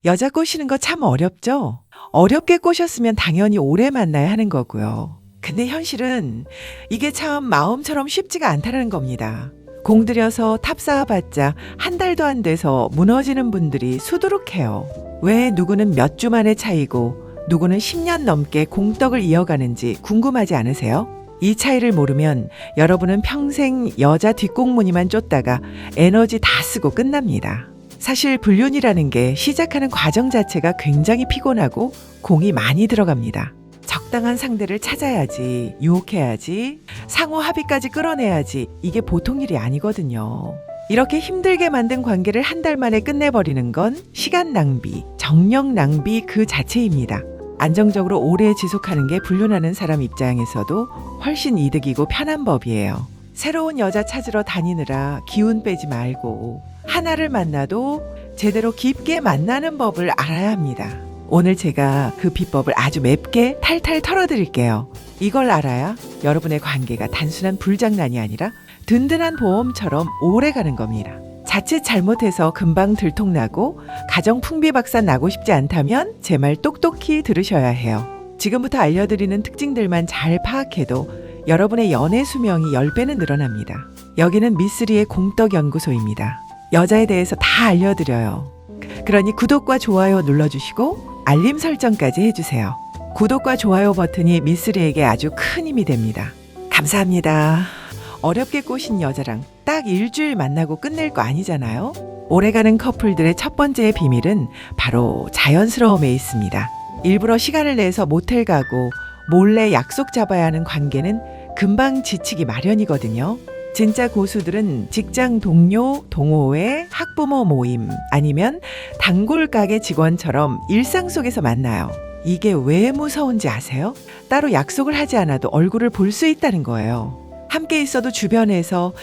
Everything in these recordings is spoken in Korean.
여자 꼬시는 거 참 어렵죠? 어렵게 꼬셨으면 당연히 오래 만나야 하는 거고요. 근데 현실은 이게 참 마음처럼 쉽지가 않다는 겁니다. 공들여서 탑 쌓아봤자 한 달도 안 돼서 무너지는 분들이 수두룩해요. 왜 누구는 몇 주 만의 차이고 누구는 10년 넘게 공떡을 이어가는지 궁금하지 않으세요? 이 차이를 모르면 여러분은 평생 여자 뒷공무니만 쫓다가 에너지 다 쓰고 끝납니다. 사실 불륜이라는 게 시작하는 과정 자체가 굉장히 피곤하고 공이 많이 들어갑니다. 적당한 상대를 찾아야지, 유혹해야지, 상호 합의까지 끌어내야지 이게 보통 일이 아니거든요. 이렇게 힘들게 만든 관계를 한 달 만에 끝내버리는 건 시간 낭비, 정력 낭비 그 자체입니다. 안정적으로 오래 지속하는 게 불륜하는 사람 입장에서도 훨씬 이득이고 편한 법이에요. 새로운 여자 찾으러 다니느라 기운 빼지 말고 하나를 만나도 제대로 깊게 만나는 법을 알아야 합니다. 오늘 제가 그 비법을 아주 맵게 탈탈 털어드릴게요. 이걸 알아야 여러분의 관계가 단순한 불장난이 아니라 든든한 보험처럼 오래가는 겁니다. 자칫 잘못해서 금방 들통나고 가정 풍비박산 나고 싶지 않다면 제 말 똑똑히 들으셔야 해요. 지금부터 알려드리는 특징들만 잘 파악해도 여러분의 연애 수명이 10배는 늘어납니다. 여기는 미쓰리의 공떡연구소입니다. 여자에 대해서 다 알려드려요. 그러니 구독과 좋아요 눌러주시고 알림 설정까지 해주세요. 구독과 좋아요 버튼이 미쓰리에게 아주 큰 힘이 됩니다. 감사합니다. 어렵게 꼬신 여자랑 딱 일주일 만나고 끝낼 거 아니잖아요? 오래가는 커플들의 첫 번째 비밀은 바로 자연스러움에 있습니다. 일부러 시간을 내서 모텔 가고 몰래 약속 잡아야 하는 관계는 금방 지치기 마련이거든요. 진짜 고수들은 직장 동료, 동호회, 학부모 모임 아니면 단골 가게 직원처럼 일상 속에서 만나요. 이게 왜 무서운지 아세요? 따로 약속을 하지 않아도 얼굴을 볼 수 있다는 거예요. 함께 있어도 주변에서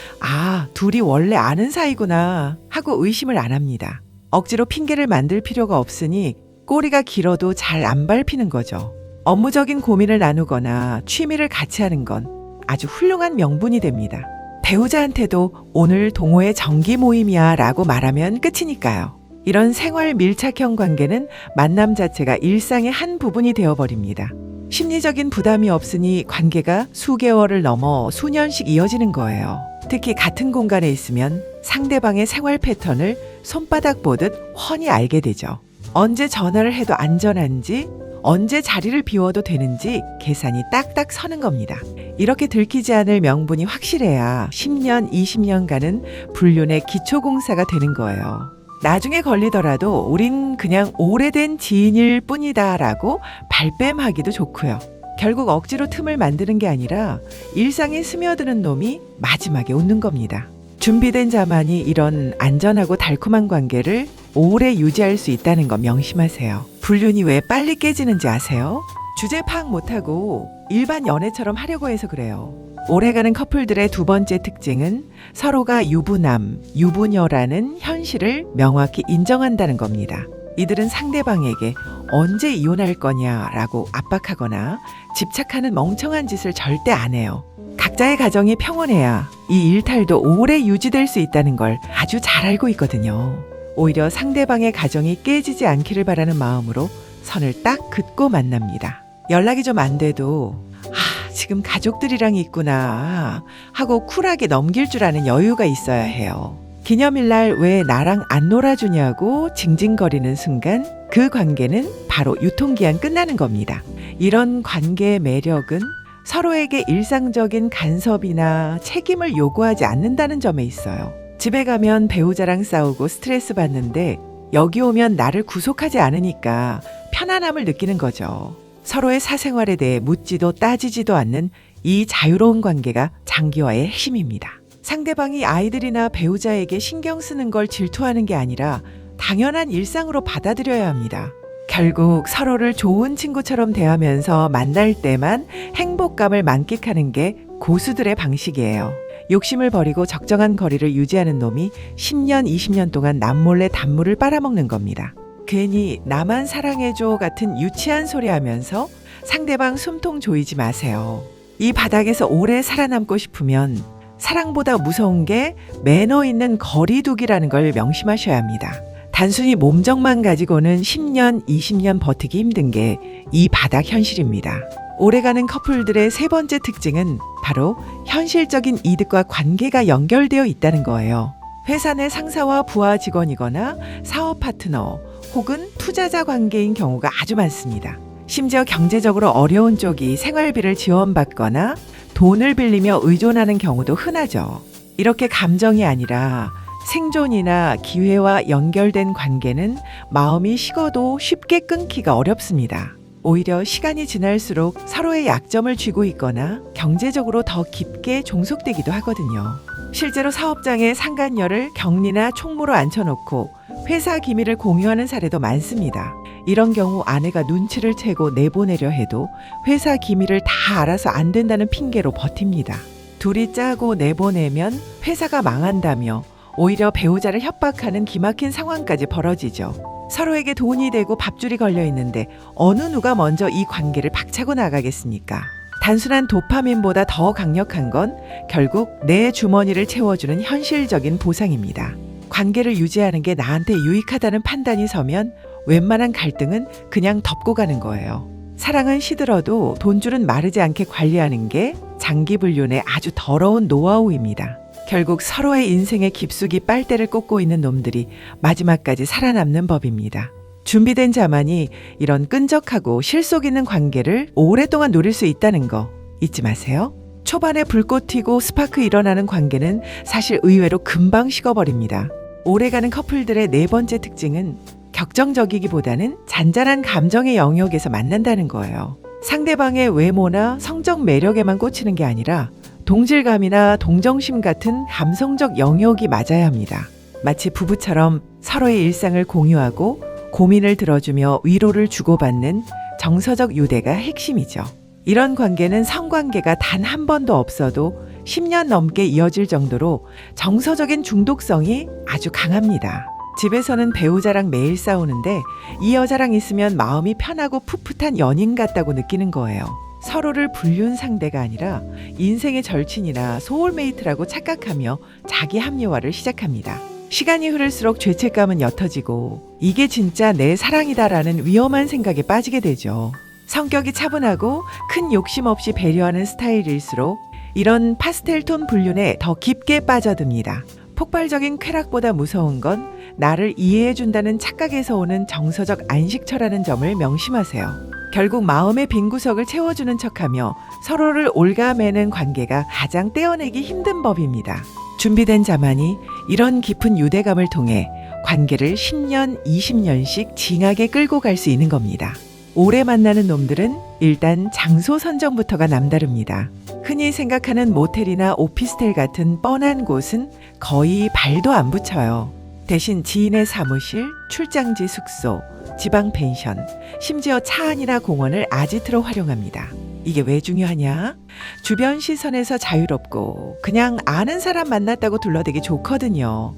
둘이 원래 아는 사이구나 하고 의심을 안 합니다. 억지로 핑계를 만들 필요가 없으니 꼬리가 길어도 잘 안 밟히는 거죠. 업무적인 고민을 나누거나 취미를 같이 하는 건 아주 훌륭한 명분이 됩니다. 배우자한테도 오늘 동호회 정기 모임이야 라고 말하면 끝이니까요. 이런 생활 밀착형 관계는 만남 자체가 일상의 한 부분이 되어버립니다. 심리적인 부담이 없으니 관계가 수개월을 넘어 수년씩 이어지는 거예요. 특히 같은 공간에 있으면 상대방의 생활 패턴을 손바닥 보듯 훤히 알게 되죠. 언제 전화를 해도 안전한지, 언제 자리를 비워도 되는지 계산이 딱딱 서는 겁니다. 이렇게 들키지 않을 명분이 확실해야 10년, 20년간은 불륜의 기초공사가 되는 거예요. 나중에 걸리더라도 우린 그냥 오래된 지인일 뿐이다 라고 발뺌하기도 좋고요. 결국 억지로 틈을 만드는 게 아니라 일상에 스며드는 놈이 마지막에 웃는 겁니다. 준비된 자만이 이런 안전하고 달콤한 관계를 오래 유지할 수 있다는 거 명심하세요. 불륜이 왜 빨리 깨지는지 아세요? 주제 파악 못하고 일반 연애처럼 하려고 해서 그래요. 오래가는 커플들의 두 번째 특징은 서로가 유부남, 유부녀라는 현실을 명확히 인정한다는 겁니다. 이들은 상대방에게 언제 이혼할 거냐라고 압박하거나 집착하는 멍청한 짓을 절대 안 해요. 각자의 가정이 평온해야 이 일탈도 오래 유지될 수 있다는 걸 아주 잘 알고 있거든요. 오히려 상대방의 가정이 깨지지 않기를 바라는 마음으로 선을 딱 긋고 만납니다. 연락이 좀 안 돼도 지금 가족들이랑 있구나 하고 쿨하게 넘길 줄 아는 여유가 있어야 해요. 기념일날 왜 나랑 안 놀아주냐고 징징거리는 순간 그 관계는 바로 유통기한 끝나는 겁니다. 이런 관계의 매력은 서로에게 일상적인 간섭이나 책임을 요구하지 않는다는 점에 있어요. 집에 가면 배우자랑 싸우고 스트레스 받는데 여기 오면 나를 구속하지 않으니까 편안함을 느끼는 거죠. 서로의 사생활에 대해 묻지도 따지지도 않는 이 자유로운 관계가 장기화의 핵심입니다. 상대방이 아이들이나 배우자에게 신경 쓰는 걸 질투하는 게 아니라 당연한 일상으로 받아들여야 합니다. 결국 서로를 좋은 친구처럼 대하면서 만날 때만 행복감을 만끽하는 게 고수들의 방식이에요. 욕심을 버리고 적정한 거리를 유지하는 놈이 10년, 20년 동안 남몰래 단물을 빨아먹는 겁니다. 괜히 나만 사랑해줘 같은 유치한 소리 하면서 상대방 숨통 조이지 마세요. 이 바닥에서 오래 살아남고 싶으면 사랑보다 무서운 게 매너 있는 거리두기라는 걸 명심하셔야 합니다. 단순히 몸정만 가지고는 10년, 20년 버티기 힘든 게 이 바닥 현실입니다. 오래가는 커플들의 세 번째 특징은 바로 현실적인 이득과 관계가 연결되어 있다는 거예요. 회사 내 상사와 부하 직원이거나 사업 파트너 혹은 투자자 관계인 경우가 아주 많습니다. 심지어 경제적으로 어려운 쪽이 생활비를 지원받거나 돈을 빌리며 의존하는 경우도 흔하죠. 이렇게 감정이 아니라 생존이나 기회와 연결된 관계는 마음이 식어도 쉽게 끊기가 어렵습니다. 오히려 시간이 지날수록 서로의 약점을 쥐고 있거나 경제적으로 더 깊게 종속되기도 하거든요. 실제로 사업장에 상간녀를 격리나 총무로 앉혀놓고 회사 기밀을 공유하는 사례도 많습니다. 이런 경우 아내가 눈치를 채고 내보내려 해도 회사 기밀을 다 알아서 안 된다는 핑계로 버팁니다. 둘이 짜고 내보내면 회사가 망한다며 오히려 배우자를 협박하는 기막힌 상황까지 벌어지죠. 서로에게 돈이 되고 밥줄이 걸려 있는데 어느 누가 먼저 이 관계를 박차고 나가겠습니까? 단순한 도파민보다 더 강력한 건 결국 내 주머니를 채워주는 현실적인 보상입니다. 관계를 유지하는 게 나한테 유익하다는 판단이 서면 웬만한 갈등은 그냥 덮고 가는 거예요. 사랑은 시들어도 돈줄은 마르지 않게 관리하는 게 장기 불륜의 아주 더러운 노하우입니다. 결국 서로의 인생의 깊숙이 빨대를 꽂고 있는 놈들이 마지막까지 살아남는 법입니다. 준비된 자만이 이런 끈적하고 실속 있는 관계를 오랫동안 누릴 수 있다는 거 잊지 마세요. 초반에 불꽃 튀고 스파크 일어나는 관계는 사실 의외로 금방 식어버립니다. 오래가는 커플들의 네 번째 특징은 격정적이기보다는 잔잔한 감정의 영역에서 만난다는 거예요. 상대방의 외모나 성적 매력에만 꽂히는 게 아니라 동질감이나 동정심 같은 감성적 영역이 맞아야 합니다. 마치 부부처럼 서로의 일상을 공유하고 고민을 들어주며 위로를 주고받는 정서적 유대가 핵심이죠. 이런 관계는 성관계가 단 한 번도 없어도 10년 넘게 이어질 정도로 정서적인 중독성이 아주 강합니다. 집에서는 배우자랑 매일 싸우는데 이 여자랑 있으면 마음이 편하고 풋풋한 연인 같다고 느끼는 거예요. 서로를 불륜 상대가 아니라 인생의 절친이나 소울메이트라고 착각하며 자기 합리화를 시작합니다. 시간이 흐를수록 죄책감은 옅어지고 이게 진짜 내 사랑이다라는 위험한 생각에 빠지게 되죠. 성격이 차분하고 큰 욕심 없이 배려하는 스타일일수록 이런 파스텔톤 불륜에 더 깊게 빠져듭니다. 폭발적인 쾌락보다 무서운 건 나를 이해해준다는 착각에서 오는 정서적 안식처라는 점을 명심하세요. 결국 마음의 빈 구석을 채워주는 척하며 서로를 옭아매는 관계가 가장 떼어내기 힘든 법입니다. 준비된 자만이 이런 깊은 유대감을 통해 관계를 10년, 20년씩 징하게 끌고 갈 수 있는 겁니다. 오래 만나는 놈들은 일단 장소 선정부터가 남다릅니다. 흔히 생각하는 모텔이나 오피스텔 같은 뻔한 곳은 거의 발도 안 붙여요. 대신 지인의 사무실, 출장지 숙소, 지방 펜션, 심지어 차 안이나 공원을 아지트로 활용합니다. 이게 왜 중요하냐? 주변 시선에서 자유롭고 그냥 아는 사람 만났다고 둘러대기 좋거든요.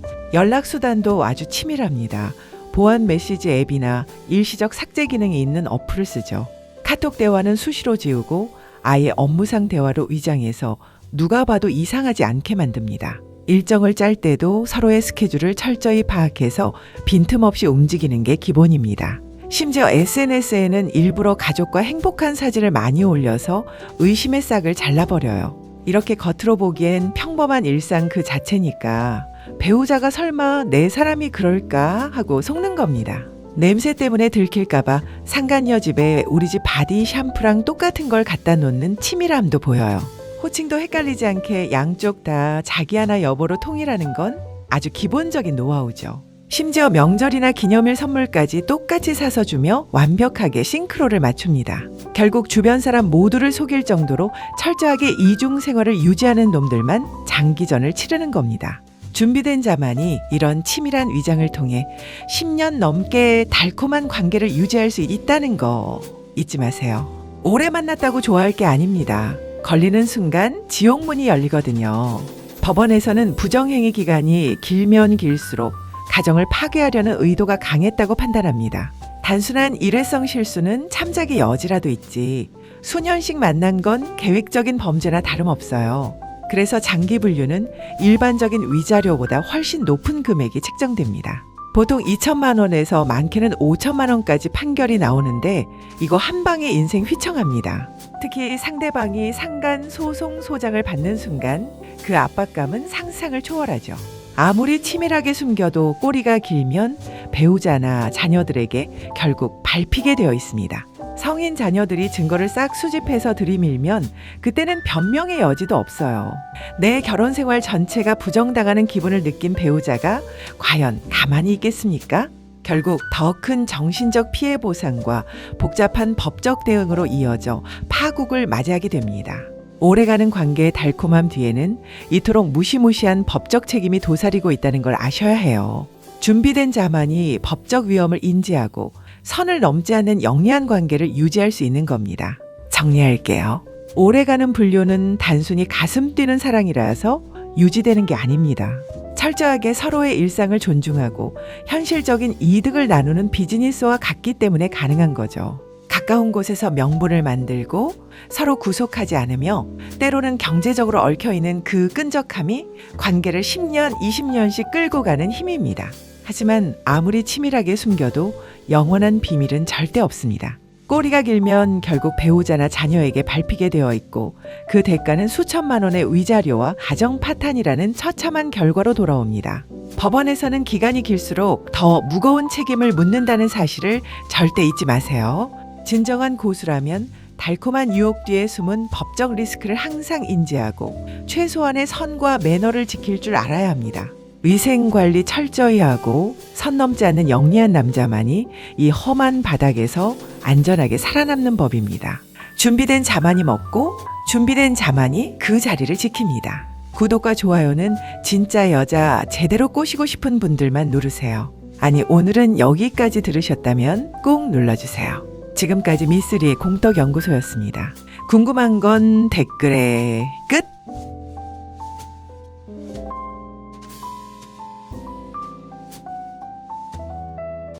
연락수단도 아주 치밀합니다. 보안 메시지 앱이나 일시적 삭제 기능이 있는 어플을 쓰죠. 카톡 대화는 수시로 지우고 아예 업무상 대화로 위장해서 누가 봐도 이상하지 않게 만듭니다. 일정을 짤 때도 서로의 스케줄을 철저히 파악해서 빈틈없이 움직이는 게 기본입니다. 심지어 SNS에는 일부러 가족과 행복한 사진을 많이 올려서 의심의 싹을 잘라버려요. 이렇게 겉으로 보기엔 평범한 일상 그 자체니까 배우자가 설마 내 사람이 그럴까 하고 속는 겁니다. 냄새 때문에 들킬까봐 상간녀 집에 우리 집 바디 샴푸랑 똑같은 걸 갖다 놓는 치밀함도 보여요. 호칭도 헷갈리지 않게 양쪽 다 자기 하나 여보로 통일하는 건 아주 기본적인 노하우죠. 심지어 명절이나 기념일 선물까지 똑같이 사서 주며 완벽하게 싱크로를 맞춥니다. 결국 주변 사람 모두를 속일 정도로 철저하게 이중 생활을 유지하는 놈들만 장기전을 치르는 겁니다. 준비된 자만이 이런 치밀한 위장을 통해 10년 넘게 달콤한 관계를 유지할 수 있다는 거 잊지 마세요. 오래 만났다고 좋아할 게 아닙니다. 걸리는 순간 지옥문이 열리거든요. 법원에서는 부정행위 기간이 길면 길수록 가정을 파괴하려는 의도가 강했다고 판단합니다. 단순한 일회성 실수는 참작의 여지라도 있지 수년씩 만난 건 계획적인 범죄나 다름없어요. 그래서 장기 분류는 일반적인 위자료보다 훨씬 높은 금액이 책정됩니다. 보통 2천만 원에서 많게는 5천만 원까지 판결이 나오는데 이거 한 방에 인생 휘청합니다. 특히 상대방이 상간 소송 소장을 받는 순간 그 압박감은 상상을 초월하죠. 아무리 치밀하게 숨겨도 꼬리가 길면 배우자나 자녀들에게 결국 밟히게 되어 있습니다. 성인 자녀들이 증거를 싹 수집해서 들이밀면 그때는 변명의 여지도 없어요. 내 결혼 생활 전체가 부정당하는 기분을 느낀 배우자가 과연 가만히 있겠습니까? 결국 더 큰 정신적 피해 보상과 복잡한 법적 대응으로 이어져 파국을 맞이하게 됩니다. 오래가는 관계의 달콤함 뒤에는 이토록 무시무시한 법적 책임이 도사리고 있다는 걸 아셔야 해요. 준비된 자만이 법적 위험을 인지하고 선을 넘지 않는 영리한 관계를 유지할 수 있는 겁니다. 정리할게요. 오래가는 불륜은 단순히 가슴 뛰는 사랑이라서 유지되는 게 아닙니다. 철저하게 서로의 일상을 존중하고 현실적인 이득을 나누는 비즈니스와 같기 때문에 가능한 거죠. 가까운 곳에서 명분을 만들고 서로 구속하지 않으며 때로는 경제적으로 얽혀있는 그 끈적함이 관계를 10년, 20년씩 끌고 가는 힘입니다. 하지만 아무리 치밀하게 숨겨도 영원한 비밀은 절대 없습니다. 꼬리가 길면 결국 배우자나 자녀에게 밟히게 되어 있고 그 대가는 수천만 원의 위자료와 가정 파탄이라는 처참한 결과로 돌아옵니다. 법원에서는 기간이 길수록 더 무거운 책임을 묻는다는 사실을 절대 잊지 마세요. 진정한 고수라면 달콤한 유혹 뒤에 숨은 법적 리스크를 항상 인지하고 최소한의 선과 매너를 지킬 줄 알아야 합니다. 위생관리 철저히 하고 선 넘지 않는 영리한 남자만이 이 험한 바닥에서 안전하게 살아남는 법입니다. 준비된 자만이 먹고 준비된 자만이 그 자리를 지킵니다. 구독과 좋아요는 진짜 여자 제대로 꼬시고 싶은 분들만 누르세요. 아니, 오늘은 여기까지 들으셨다면 꼭 눌러주세요. 지금까지 미쓰리의 공덕연구소였습니다. 궁금한 건 댓글에 끝!